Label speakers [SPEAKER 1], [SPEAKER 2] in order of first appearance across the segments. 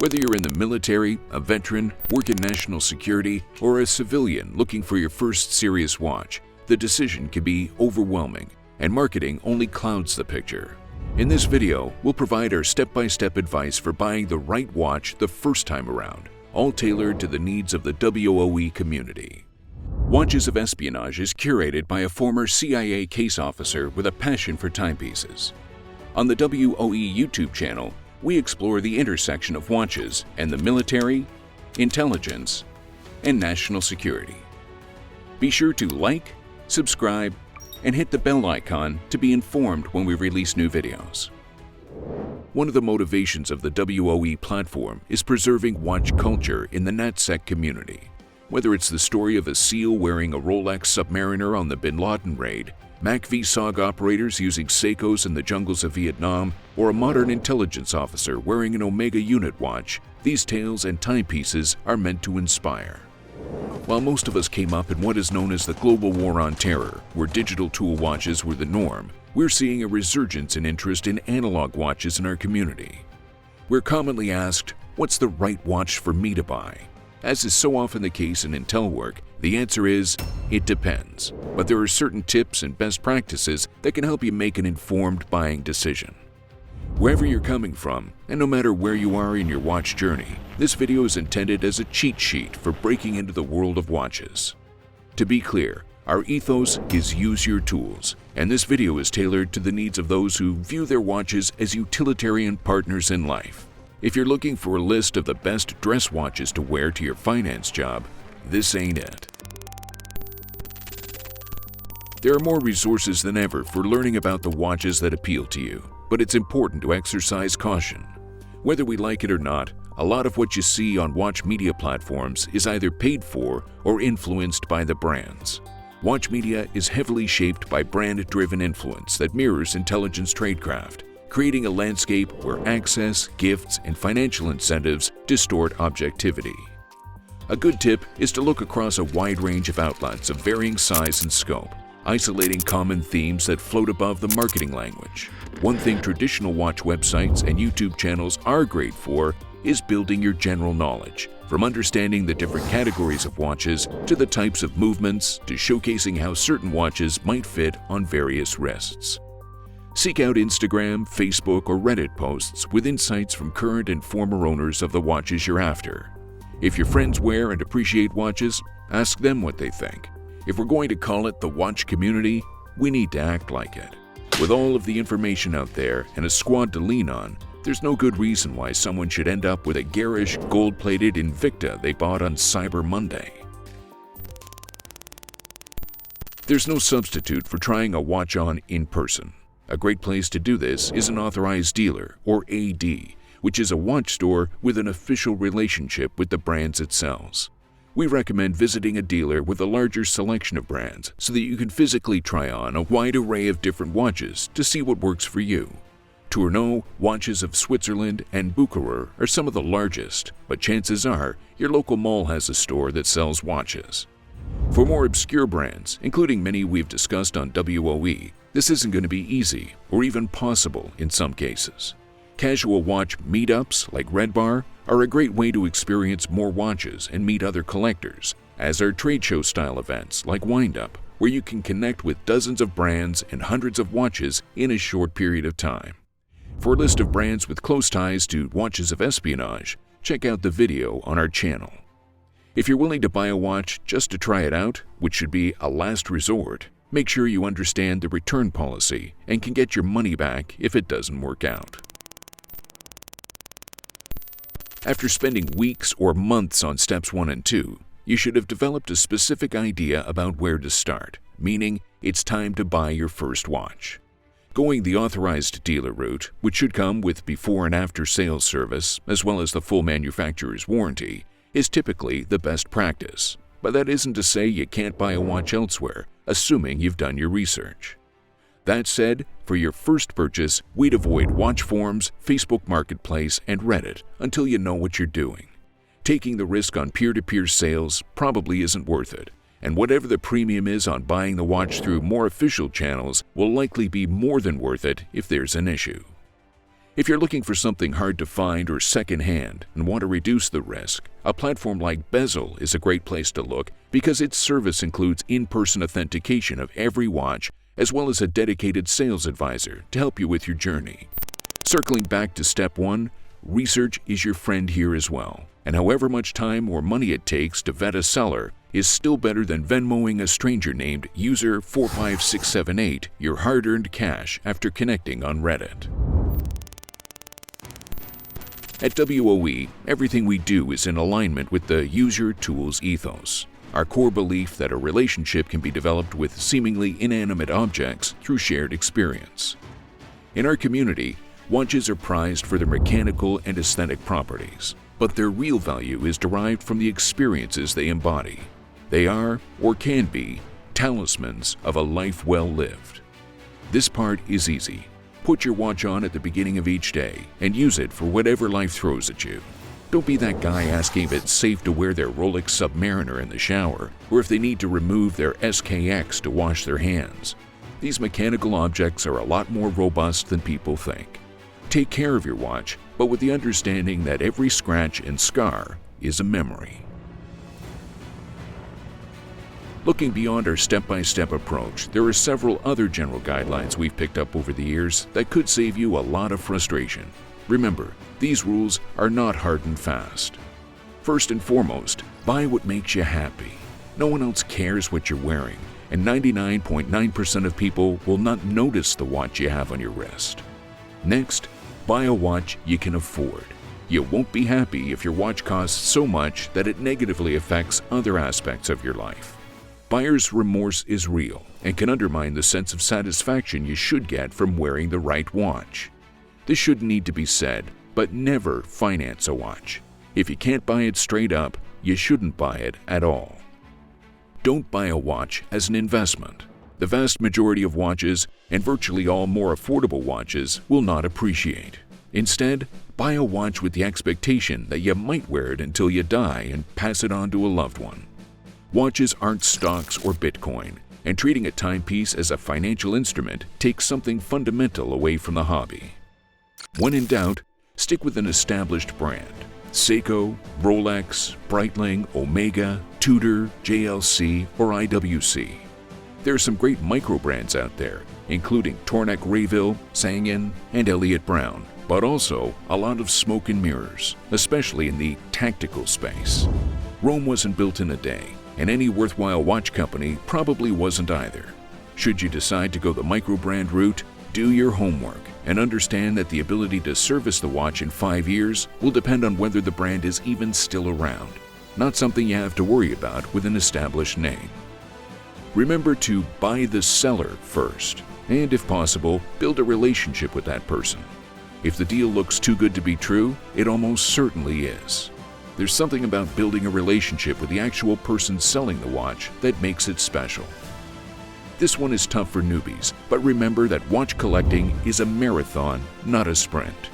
[SPEAKER 1] Whether you're in the military, a veteran, work in national security, or a civilian looking for your first serious watch, the decision can be overwhelming, and marketing only clouds the picture. In this video, we'll provide our step-by-step advice for buying the right watch the first time around, all tailored to the needs of the W.O.E community. Watches of Espionage is curated by a former CIA case officer with a passion for timepieces. On the W.O.E YouTube channel, we explore the intersection of watches and the military, intelligence, and national security. Be sure to like, subscribe, and hit the bell icon to be informed when we release new videos. One of the motivations of the W.O.E platform is preserving watch culture in the NatSec community. Whether it's the story of a SEAL wearing a Rolex Submariner on the Bin Laden raid, MACV-SOG operators using Seikos in the jungles of Vietnam, or a modern intelligence officer wearing an Omega unit watch, these tales and timepieces are meant to inspire. While most of us came up in what is known as the global war on terror, where digital tool watches were the norm, we're seeing a resurgence in interest in analog watches in our community. We're commonly asked, what's the right watch for me to buy? As is so often the case in Intel work, the answer is, it depends. But there are certain tips and best practices that can help you make an informed buying decision. Wherever you're coming from, and no matter where you are in your watch journey, this video is intended as a cheat sheet for breaking into the world of watches. To be clear, our ethos is use your tools, and this video is tailored to the needs of those who view their watches as utilitarian partners in life. If you're looking for a list of the best dress watches to wear to your finance job, this ain't it. There are more resources than ever for learning about the watches that appeal to you, but it's important to exercise caution. Whether we like it or not, a lot of what you see on watch media platforms is either paid for or influenced by the brands. Watch media is heavily shaped by brand-driven influence that mirrors intelligence tradecraft, creating a landscape where access, gifts, and financial incentives distort objectivity. A good tip is to look across a wide range of outlets of varying size and scope, isolating common themes that float above the marketing language. One thing traditional watch websites and YouTube channels are great for is building your general knowledge, from understanding the different categories of watches to the types of movements to showcasing how certain watches might fit on various wrists. Seek out Instagram, Facebook, or Reddit posts with insights from current and former owners of the watches you're after. If your friends wear and appreciate watches, ask them what they think. If we're going to call it the watch community, we need to act like it. With all of the information out there and a squad to lean on, there's no good reason why someone should end up with a garish, gold-plated Invicta they bought on Cyber Monday. There's no substitute for trying a watch on in person. A great place to do this is an authorized dealer, or AD, which is a watch store with an official relationship with the brands it sells. We recommend visiting a dealer with a larger selection of brands so that you can physically try on a wide array of different watches to see what works for you. Tourneau, Watches of Switzerland, and Bucherer are some of the largest, but chances are your local mall has a store that sells watches. For more obscure brands, including many we've discussed on W.O.E, this isn't going to be easy or even possible in some cases. Casual watch meetups like Red Bar are a great way to experience more watches and meet other collectors, as are trade show style events like Wind Up, where you can connect with dozens of brands and hundreds of watches in a short period of time. For a list of brands with close ties to Watches of Espionage, check out the video on our channel. If you're willing to buy a watch just to try it out, which should be a last resort, make sure you understand the return policy and can get your money back if it doesn't work out. After spending weeks or months on steps 1 and 2, you should have developed a specific idea about where to start, meaning it's time to buy your first watch. Going the authorized dealer route, which should come with before and after sales service, as well as the full manufacturer's warranty, is typically the best practice. But that isn't to say you can't buy a watch elsewhere, assuming you've done your research. That said, for your first purchase, we'd avoid watch forums, Facebook Marketplace, and Reddit until you know what you're doing. Taking the risk on peer-to-peer sales probably isn't worth it, and whatever the premium is on buying the watch through more official channels will likely be more than worth it if there's an issue. If you're looking for something hard to find or secondhand and want to reduce the risk, a platform like Bezel is a great place to look because its service includes in-person authentication of every watch as well as a dedicated sales advisor to help you with your journey. Circling back to step 1, research is your friend here as well. And however much time or money it takes to vet a seller is still better than Venmoing a stranger named user45678 your hard-earned cash after connecting on Reddit. At W.O.E, everything we do is in alignment with the Use Your Tools ethos, our core belief that a relationship can be developed with seemingly inanimate objects through shared experience. In our community, watches are prized for their mechanical and aesthetic properties, but their real value is derived from the experiences they embody. They are, or can be, talismans of a life well lived. This part is easy. Put your watch on at the beginning of each day and use it for whatever life throws at you. Don't be that guy asking if it's safe to wear their Rolex Submariner in the shower or if they need to remove their SKX to wash their hands. These mechanical objects are a lot more robust than people think. Take care of your watch, but with the understanding that every scratch and scar is a memory. Looking beyond our step-by-step approach, there are several other general guidelines we've picked up over the years that could save you a lot of frustration. Remember, these rules are not hard and fast. First and foremost, buy what makes you happy. No one else cares what you're wearing, and 99.9% of people will not notice the watch you have on your wrist. Next, buy a watch you can afford. You won't be happy if your watch costs so much that it negatively affects other aspects of your life. Buyer's remorse is real and can undermine the sense of satisfaction you should get from wearing the right watch. This shouldn't need to be said, but never finance a watch. If you can't buy it straight up, you shouldn't buy it at all. Don't buy a watch as an investment. The vast majority of watches, and virtually all more affordable watches, will not appreciate. Instead, buy a watch with the expectation that you might wear it until you die and pass it on to a loved one. Watches aren't stocks or Bitcoin, and treating a timepiece as a financial instrument takes something fundamental away from the hobby. When in doubt, stick with an established brand. Seiko, Rolex, Breitling, Omega, Tudor, JLC, or IWC. There are some great micro brands out there, including Tornek Rayville, Sangin, and Elliott Brown, but also a lot of smoke and mirrors, especially in the tactical space. Rome wasn't built in a day, and any worthwhile watch company probably wasn't either. Should you decide to go the micro-brand route, do your homework and understand that the ability to service the watch in 5 years will depend on whether the brand is even still around, not something you have to worry about with an established name. Remember to buy the seller first, and if possible, build a relationship with that person. If the deal looks too good to be true, it almost certainly is. There's something about building a relationship with the actual person selling the watch that makes it special. This one is tough for newbies, but remember that watch collecting is a marathon, not a sprint.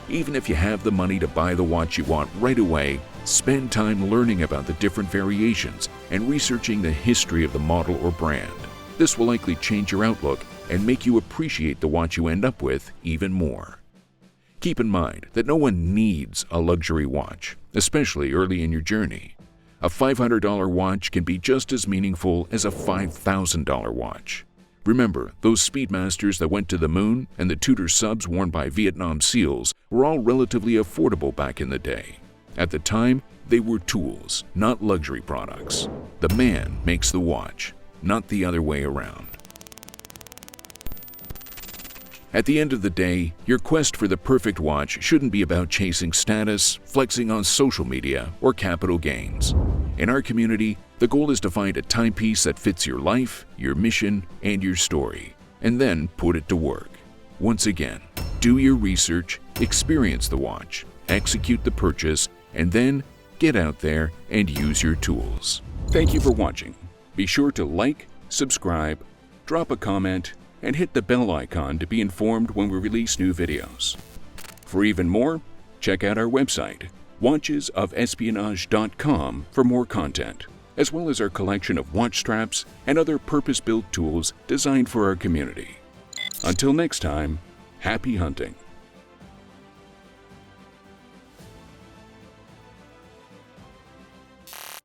[SPEAKER 1] Even if you have the money to buy the watch you want right away, spend time learning about the different variations and researching the history of the model or brand. This will likely change your outlook and make you appreciate the watch you end up with even more. Keep in mind that no one needs a luxury watch, especially early in your journey. A $500 watch can be just as meaningful as a $5,000 watch. Remember, those Speedmasters that went to the moon and the Tudor subs worn by Vietnam SEALs were all relatively affordable back in the day. At the time, they were tools, not luxury products. The man makes the watch, not the other way around. At the end of the day, your quest for the perfect watch shouldn't be about chasing status, flexing on social media, or capital gains. In our community, the goal is to find a timepiece that fits your life, your mission, and your story, and then put it to work. Once again, do your research, experience the watch, execute the purchase, and then get out there and use your tools. Thank you for watching. Be sure to like, subscribe, drop a comment, and hit the bell icon to be informed when we release new videos. For even more, check out our website, watchesofespionage.com, for more content, as well as our collection of watch straps and other purpose-built tools designed for our community. Until next time, happy hunting.